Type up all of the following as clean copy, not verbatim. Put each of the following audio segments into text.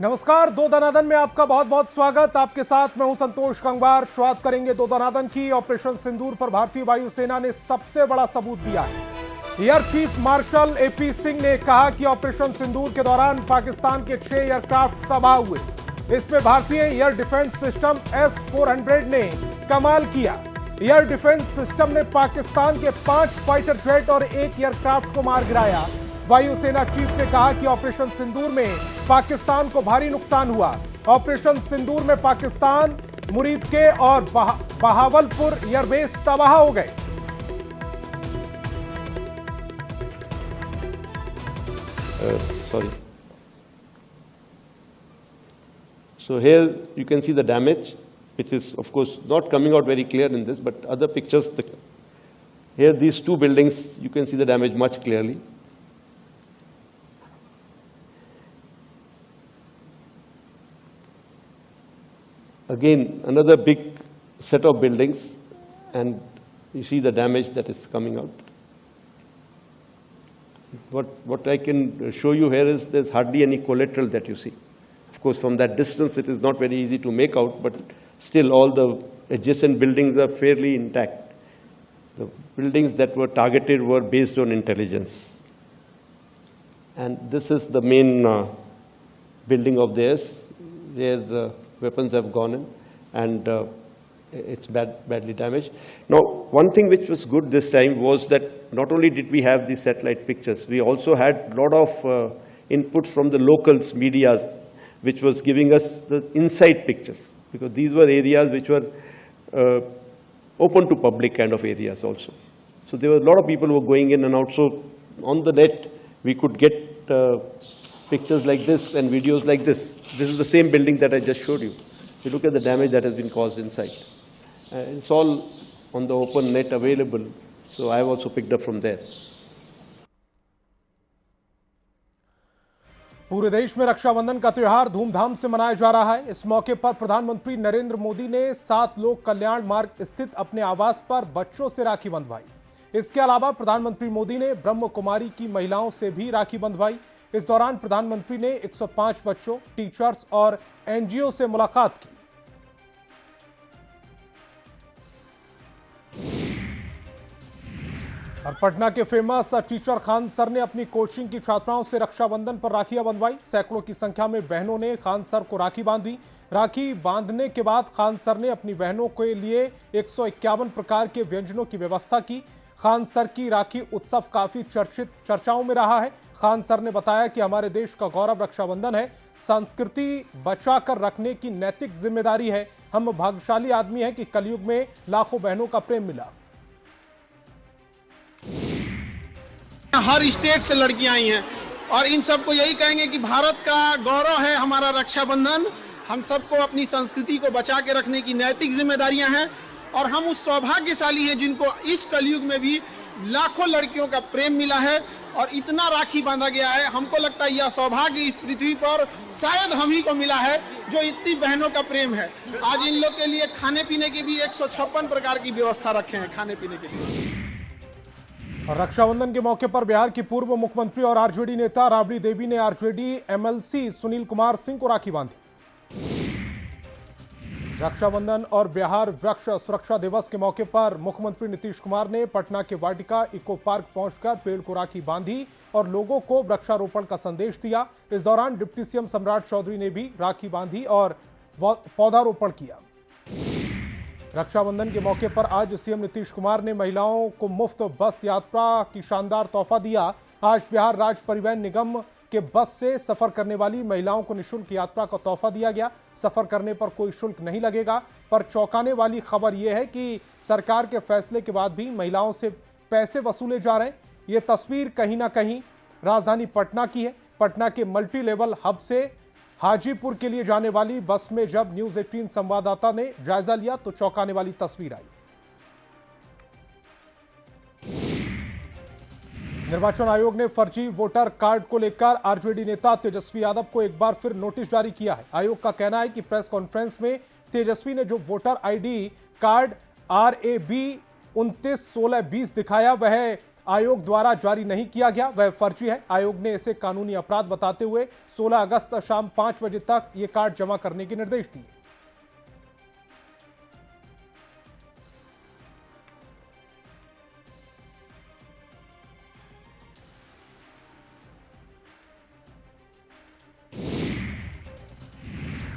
नमस्कार, दो दनादन में आपका बहुत बहुत स्वागत। आपके साथ मैं हूं संतोष गंगवार। शुरुआत करेंगे दो दनादन की। ऑपरेशन सिंदूर पर भारतीय वायुसेना ने सबसे बड़ा सबूत दिया है। Air chief marshal AP Singh ने कहा कि ऑपरेशन सिंदूर के दौरान पाकिस्तान के 6 एयरक्राफ्ट तबाह हुए। इसमें भारतीय एयर डिफेंस सिस्टम S-400 ने कमाल किया। एयर डिफेंस सिस्टम ने पाकिस्तान के 5 फाइटर जेट और 1 एयरक्राफ्ट को मार गिराया। वायुसेना चीफ ने कहा कि ऑपरेशन सिंदूर में पाकिस्तान को भारी नुकसान हुआ। ऑपरेशन सिंदूर में पाकिस्तान मुरीद के और बहावलपुर एयरबेस तबाह हो गए। Sorry. So here you can see the damage, which is of course not coming out very clear in this, but other pictures, here these two buildings, you can see the damage much clearly. Again, another big set of buildings, and you see the damage that is coming out. What I can show you here is there's hardly any collateral that you see. Of course, from that distance, it is not very easy to make out, but still all the adjacent buildings are fairly intact. The buildings that were targeted were based on intelligence. And this is the main building of theirs, where the weapons have gone in, and it's badly damaged. Now, one thing which was good this time was that not only did we have these satellite pictures, we also had a lot of input from the locals, media, which was giving us the inside pictures, because these were areas which were open to public kind of areas also. So there were a lot of people who were going in and out. So on the net, we could get pictures like this and videos like this. This is the same building that I just showed you. You look at the damage that has been caused inside. It's all on the open net available, so I have also picked up from there. पूरे देश में रक्षाबंधन का त्योहार धूमधाम से मनाया जा रहा है। इस मौके पर प्रधानमंत्री नरेंद्र मोदी ने 7 लोक कल्याण मार्ग स्थित अपने आवास पर बच्चों से राखी बंधवाई। इसके अलावा प्रधानमंत्री मोदी ने ब्रह्म कुमारी की महिलाओं से भी राखी बंधवाई। इस दौरान प्रधानमंत्री ने 105 बच्चों, टीचर्स और एनजीओ से मुलाकात की। और पटना के फेमस टीचर खान सर ने अपनी कोचिंग की छात्राओं से रक्षाबंधन पर राखियां बंधवाई। सैकड़ों की संख्या में बहनों ने खान सर को राखी बांधी। राखी बांधने के बाद खान सर ने अपनी बहनों के लिए 151 प्रकार के व्यंजनों की व्यवस्था की। खान सर की राखी उत्सव काफी चर्चाओं में रहा है। खान सर ने बताया कि हमारे देश का गौरव रक्षाबंधन है, संस्कृति बचाकर रखने की नैतिक जिम्मेदारी है। हम भाग्यशाली आदमी हैं कि कलयुग में लाखों बहनों का प्रेम मिला। हर स्टेट से लड़कियां आई हैं और इन सबको यही कहेंगे कि भारत का गौरव है हमारा रक्षाबंधन। हम सबको अपनी संस्कृति को बचा के रखने की नैतिक जिम्मेदारियां हैं और हम उस सौभाग्यशाली हैं जिनको इस कलयुग में भी लाखों लड़कियों का प्रेम मिला है और इतना राखी बांधा गया है। हमको लगता है यह सौभाग्य इस पृथ्वी पर शायद हम ही को मिला है जो इतनी बहनों का प्रेम है। आज इन लोग के लिए खाने पीने की भी 156 प्रकार की व्यवस्था रखे हैं खाने पीने के लिए। और रक्षाबंधन के मौके पर बिहार की पूर्व मुख्यमंत्री और आरजेडी नेता राबड़ी देवी ने आरजेडी एमएलसी सुनील कुमार सिंह को राखी बांधी। रक्षाबंधन और बिहार वृक्ष सुरक्षा दिवस के मौके पर मुख्यमंत्री नीतीश कुमार ने पटना के वाटिका इको पार्क पहुंचकर पेड़ को राखी बांधी और लोगों को वृक्षारोपण का संदेश दिया। इस दौरान डिप्टी सीएम सम्राट चौधरी ने भी राखी बांधी और पौधारोपण किया। रक्षाबंधन के मौके पर आज सीएम नीतीश कुमार ने महिलाओं को मुफ्त बस यात्रा की शानदार तोहफा दिया। आज बिहार राज्य परिवहन निगम के बस से सफर करने वाली महिलाओं को निःशुल्क यात्रा का तोहफा दिया गया। सफर करने पर कोई शुल्क नहीं लगेगा। पर चौंकाने वाली खबर यह है कि सरकार के फैसले के बाद भी महिलाओं से पैसे वसूले जा रहे हैं। ये तस्वीर कहीं ना कहीं राजधानी पटना की है। पटना के मल्टी लेवल हब से हाजीपुर के लिए जाने वाली बस में जब न्यूज 18 संवाददाता ने जायजा लिया तो चौंकाने वाली तस्वीर आई। निर्वाचन आयोग ने फर्जी वोटर कार्ड को लेकर आरजेडी नेता तेजस्वी यादव को एक बार फिर नोटिस जारी किया है। आयोग का कहना है कि प्रेस कॉन्फ्रेंस में तेजस्वी ने जो वोटर आईडी कार्ड RAB 291620 दिखाया वह आयोग द्वारा जारी नहीं किया गया वह फर्जी है। आयोग ने इसे कानूनी अपराध बताते हुए 16 अगस्त शाम 5 बजे तक ये कार्ड जमा करने के निर्देश दिए।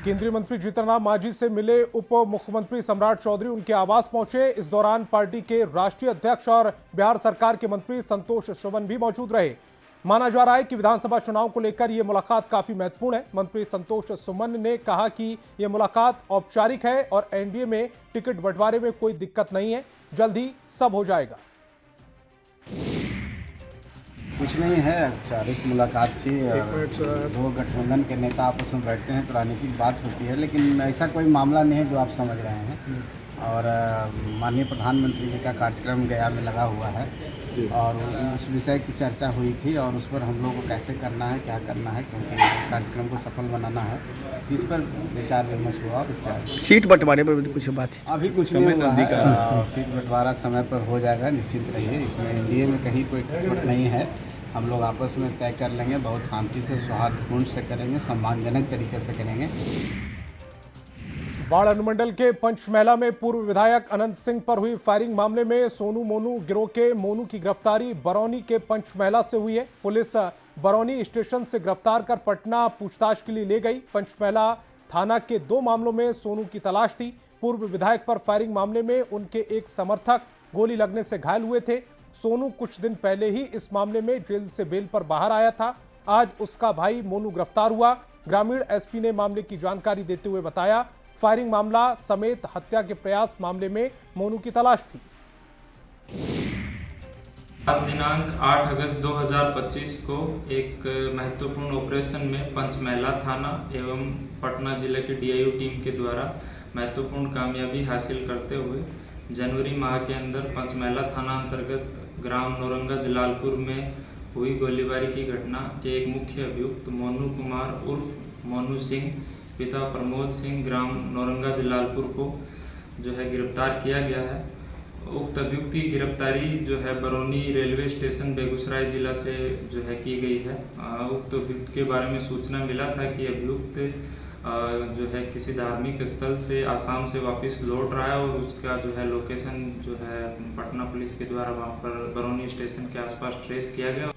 केंद्रीय मंत्री जीतन राम मांझी से मिले उप मुख्यमंत्री सम्राट चौधरी उनके आवास पहुंचे। इस दौरान पार्टी के राष्ट्रीय अध्यक्ष और बिहार सरकार के मंत्री संतोष सुमन भी मौजूद रहे। माना जा रहा है कि विधानसभा चुनाव को लेकर यह मुलाकात काफी महत्वपूर्ण है। मंत्री संतोष सुमन ने कहा कि यह मुलाकात औपचारिक है और एनडीए में टिकट बंटवारे में कोई दिक्कत नहीं है, जल्द ही सब हो जाएगा। कुछ नहीं है, औपचारिक मुलाकात थी। दो गठबंधन के नेता आपस में बैठते हैं तो राजनीतिक बात होती है, लेकिन ऐसा कोई मामला नहीं है जो आप समझ रहे हैं। और माननीय प्रधानमंत्री जी का कार्यक्रम गया में लगा हुआ है और उस विषय की चर्चा हुई थी और उस पर हम लोग को कैसे करना है, क्या करना है, क्योंकि कार्यक्रम को सफल बनाना है, इस पर विचार विमर्श हुआ। और इससे सीट बंटवारे पर कुछ बात है? अभी कुछ नहीं हुआ है। सीट बंटवारा समय पर हो जाएगा, निश्चित रहिए। इसमें एनडीए में कहीं कोई खटपट नहीं है। हम लोग आपस में तय कर लेंगे, बहुत शांति से, सौहार्दपूर्ण से करेंगे, सम्मानजनक तरीके से करेंगे। बाढ़ अनुमंडल के पंचमैला में पूर्व विधायक अनंत सिंह पर हुई फायरिंग मामले में सोनू मोनू गिरोह के मोनू की गिरफ्तारी बरौनी के पंचमैला से हुई है। पुलिस बरौनी स्टेशन से गिरफ्तार कर पटना पूछताछ के लिए ले गई। पंचमैला थाना के 2 मामलों में सोनू की तलाश थी। पूर्व विधायक पर फायरिंग मामले में उनके एक समर्थक गोली लगने से घायल हुए थे। सोनू कुछ दिन पहले ही इस मामले में जेल से बेल पर बाहर आया था। आज उसका भाई मोनू गिरफ्तार हुआ। ग्रामीण एसपी ने मामले की जानकारी देते हुए बताया, फायरिंग मामला समेत हत्या के प्रयास मामले में मोनू की तलाश थी। आज दिनांक 8 अगस्त 2025 को एक महत्वपूर्ण ऑपरेशन में पंचमैला थाना एवं पटना जिले के डीआईओ टीम के द्वारा महत्वपूर्ण कामयाबी हासिल करते हुए जनवरी माह के अंदर पंचमैला थाना अंतर्गत ग्राम नौरंगा जलालपुर में हुई गोलीबारी की घटना के एक मुख्य अभियुक्त मोनू कुमार उर्फ मोनू सिंह पिता प्रमोद सिंह ग्राम नौरंगा जलालपुर को जो है गिरफ्तार किया गया है। उक्त अभियुक्त की गिरफ्तारी जो है बरौनी रेलवे स्टेशन बेगूसराय जिला से जो है की गई है। उक्त अभियुक्त के बारे में सूचना मिला था कि अभियुक्त जो है किसी धार्मिक स्थल से आसाम से वापस लौट रहा है और उसका जो है लोकेशन जो है पटना पुलिस के द्वारा वहाँ पर बरौनी स्टेशन के आसपास ट्रेस किया गया।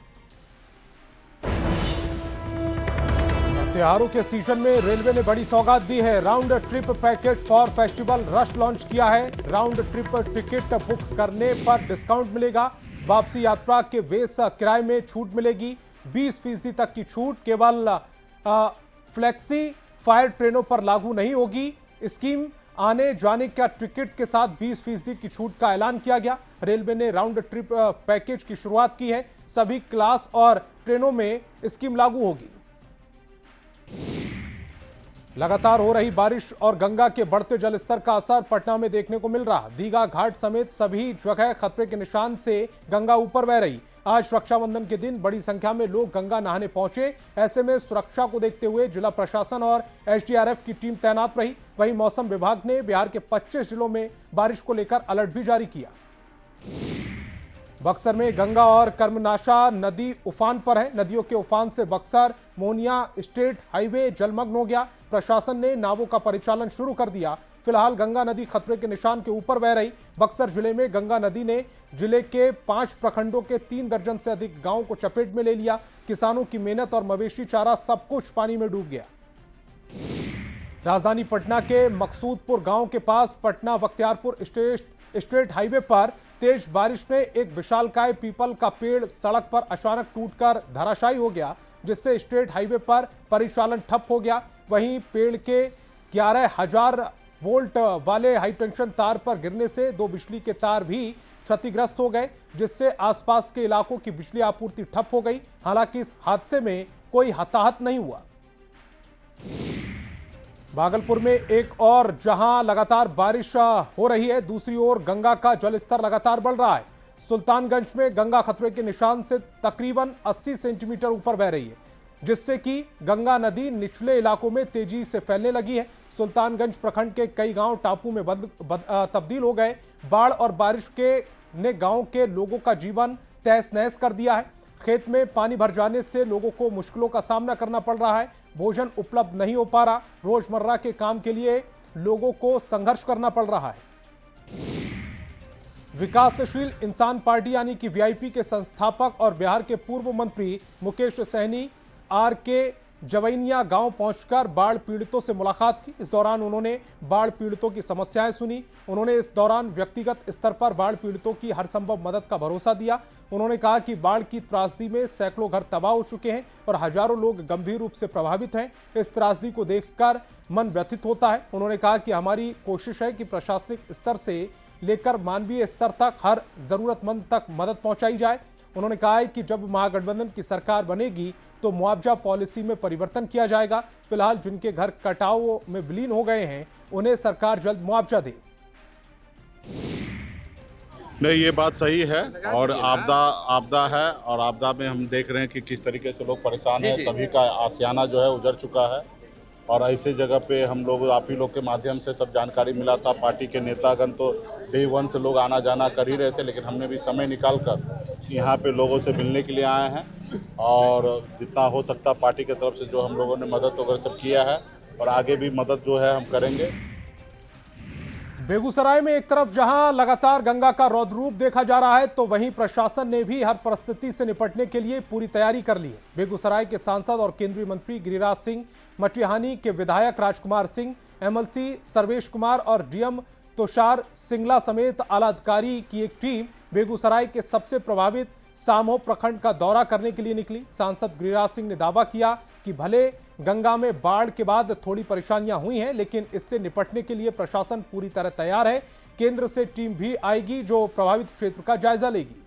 त्योहारों के सीजन में रेलवे ने बड़ी सौगात दी है। Round trip package for festival rush launch किया है। राउंड ट्रिप टिकट बुक करने पर डिस्काउंट मिलेगा। वापसी यात्रा के बेस किराए में छूट मिलेगी। 20% तक की छूट केवल फ्लेक्सी फायर ट्रेनों पर लागू नहीं होगी। स्कीम आने जाने का टिकट के साथ 20% की छूट का ऐलान किया गया। रेलवे ने राउंड ट्रिप पैकेज की शुरुआत की है। सभी क्लास और ट्रेनों में स्कीम लागू होगी। लगातार हो रही बारिश और गंगा के बढ़ते जलस्तर का असर पटना में देखने को मिल रहा। दीघा घाट समेत सभी जगह खतरे के निशान से गंगा ऊपर बह रही। आज रक्षाबंधन के दिन बड़ी संख्या में लोग गंगा नहाने पहुंचे। ऐसे में सुरक्षा को देखते हुए जिला प्रशासन और एसडीआरएफ की टीम तैनात रही। वहीं मौसम विभाग ने बिहार के 25 जिलों में बारिश को लेकर अलर्ट भी जारी किया। बक्सर में गंगा और कर्मनाशा नदी उफान पर है। नदियों के उफान से बक्सर मोनिया स्टेट हाईवे जलमग्न हो गया। प्रशासन ने नावों का परिचालन शुरू कर दिया। फिलहाल गंगा नदी खतरे के निशान के ऊपर बह रही। बक्सर जिले में गंगा नदी ने जिले के 5 प्रखंडों के 3 दर्जन से अधिक गांवों को चपेट में ले लिया। किसानों की मेहनत और मवेशी चारा सब कुछ पानी में डूब गया। राजधानी पटना के मकसूदपुर गांव के पास पटना बख्तियारपुर स्टेट हाईवे पर तेज बारिश में एक विशालकाय पीपल का पेड़ सड़क पर अचानक टूटकर धराशायी हो गया, जिससे स्टेट हाईवे पर परिचालन ठप हो गया। वहीं पेड़ के 11,000 वोल्ट वाले हाईटेंशन तार पर गिरने से 2 बिजली के तार भी क्षतिग्रस्त हो गए, जिससे आसपास के इलाकों की बिजली आपूर्ति ठप हो गई। हालांकि इस हादसे में कोई हताहत नहीं हुआ। भागलपुर में एक और जहां लगातार बारिश हो रही है, दूसरी ओर गंगा का जलस्तर लगातार बढ़ रहा है। सुल्तानगंज में गंगा खतरे के निशान से तकरीबन 80 सेंटीमीटर ऊपर बह रही है, जिससे कि गंगा नदी निचले इलाकों में तेजी से फैलने लगी है। सुल्तानगंज प्रखंड के कई गांव टापू में तब्दील हो गए। बाढ़ और बारिश ने गांव के लोगों का जीवन तहस नहस कर दिया है। खेत में पानी भर जाने से लोगों को मुश्किलों का सामना करना पड़ रहा है। भोजन उपलब्ध नहीं हो पा रहा। रोजमर्रा के काम के लिए लोगों को संघर्ष करना पड़ रहा है। विकासशील इंसान पार्टी यानी कि वीआईपी के संस्थापक और बिहार के पूर्व मंत्री मुकेश सहनी आरके जवैनिया गांव पहुंचकर बाढ़ पीड़ितों से मुलाकात की। इस दौरान उन्होंने बाढ़ पीड़ितों की समस्याएं सुनी। उन्होंने इस दौरान व्यक्तिगत स्तर पर बाढ़ पीड़ितों की हर संभव मदद का भरोसा दिया। उन्होंने कहा कि बाढ़ की त्रासदी में सैकड़ों घर तबाह हो चुके हैं और हजारों लोग गंभीर रूप से प्रभावित हैं। इस त्रासदी को देखकर मन व्यथित होता है। उन्होंने कहा कि हमारी कोशिश है कि प्रशासनिक स्तर से लेकर मानवीय स्तर तक हर जरूरतमंद तक मदद पहुंचाई जाए। उन्होंने कहा है कि जब महागठबंधन की सरकार बनेगी तो मुआवजा पॉलिसी में परिवर्तन किया जाएगा। फिलहाल जिनके घर कटाव में विलीन हो गए हैं उन्हें सरकार जल्द मुआवजा दे। नहीं, ये बात सही है और आपदा है और आपदा में हम देख रहे हैं कि किस तरीके से लोग परेशान हैं। सभी का आशियाना जो है उजड़ चुका है और ऐसे जगह पे हम लोग आप ही लोग के माध्यम से सब जानकारी मिला था। पार्टी के नेतागण तो डे 1 से लोग आना जाना कर ही रहे थे, लेकिन हमने भी समय निकाल कर यहाँ पे लोगों से मिलने के लिए आए हैं और जितना हो सकता पार्टी की तरफ से जो हम लोगों ने मदद वगैरह सब किया है और आगे भी मदद जो है हम करेंगे। बेगूसराय में एक तरफ जहां लगातार गंगा का रौद्र रूप देखा जा रहा है तो वहीं प्रशासन ने भी हर परिस्थिति से निपटने के लिए पूरी तैयारी कर ली है। बेगूसराय के सांसद और केंद्रीय मंत्री गिरिराज सिंह, मटिहानी के विधायक राजकुमार सिंह, एमएलसी सर्वेश कुमार और डीएम तुषार सिंगला समेत आला अधिकारी की एक टीम बेगूसराय के सबसे प्रभावित सामो प्रखंड का दौरा करने के लिए निकली। सांसद गिरिराज सिंह ने दावा किया कि भले गंगा में बाढ़ के बाद थोड़ी परेशानियां हुई हैं, लेकिन इससे निपटने के लिए प्रशासन पूरी तरह तैयार है। केंद्र से टीम भी आएगी जो प्रभावित क्षेत्र का जायजा लेगी।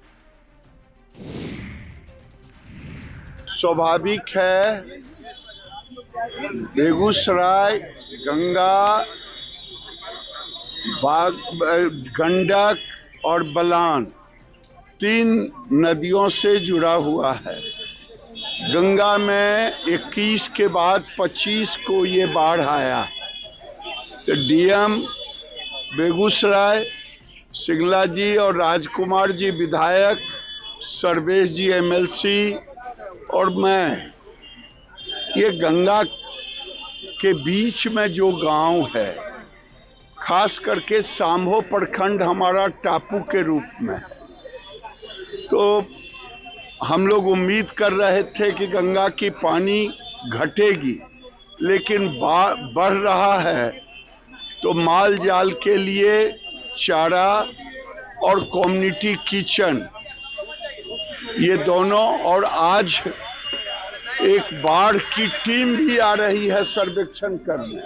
स्वाभाविक है, बेगूसराय गंगा, गंडक और बलान 3 नदियों से जुड़ा हुआ है। गंगा में 21 के बाद 25 को ये बाढ़ आया तो डीएम बेगूसराय सिंगला जी और राजकुमार जी विधायक, सर्वेश जी एमएलसी और मैं, ये गंगा के बीच में जो गांव है, खास करके साम्हो प्रखंड हमारा टापू के रूप में, तो हम लोग उम्मीद कर रहे थे कि गंगा की पानी घटेगी, लेकिन बढ़ रहा है तो माल जाल के लिए चारा और कम्युनिटी किचन ये दोनों, और आज एक बाढ़ की टीम भी आ रही है सर्वेक्षण करने।